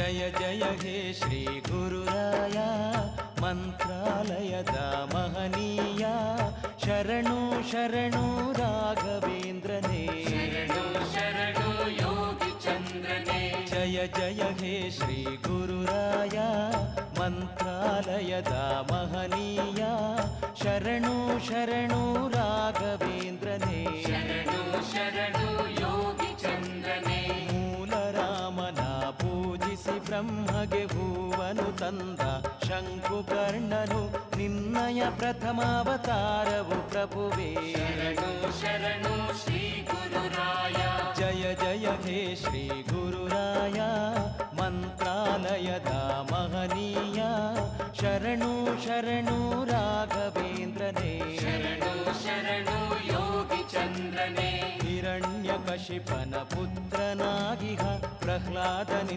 ಜಯ ಜಯ ಹೇ ಶ್ರೀ ಗುರುರಾಯ ಮಂತ್ರಾಲಯದ ಮಹನೀಯ ಶರಣು ಶರಣು ರಾಘವೇಂದ್ರನೇ ಶರಣು ಶರಣು ಯೋಗಿ ಚಂದ್ರನೇ ಜಯ ಜಯ ಹೇ ಶ್ರೀ ಗುರುರಾಯ ಮಂತ್ರಾಲಯದ ಮಹನೀಯ ಶರಣು ಶರಣು ರಾಘವೇಂದ್ರನೇ ಶರಣು ಶರಣು ಯೋಗಿ ಚಂದ್ರನೇ ಮೂಲ ರಾಮನ ಪೂಜಿಸಿ ಬ್ರಹ್ಮಗೆ ಹೂವನು ತಂದ ಶಂಕುಕರ್ಣನು ನಿನ್ನಯ ಪ್ರಥಮಾವತಾರವು ಪ್ರಭುವೇ ಶರಣು ಶರಣು ಶ್ರೀ ಗುರುರಾಯ ಜಯ ಜಯ ಹೇ ಶ್ರೀ ಗುರುರಾಯ ಮಂತ್ರಾಲಯದ ಮಹನೀಯ ಶರಣು ಶರಣು ರಾಘವೇಂದ್ರನೇ ಶರಣು ಶರಣು ಯೋಗಿ ಚಂದ್ರನೇ ಹಿರಣ್ಯಕಶಿಪನ ಪುತ್ರನಾಗಿಹ ಪ್ರಹ್ಲಾದನಿ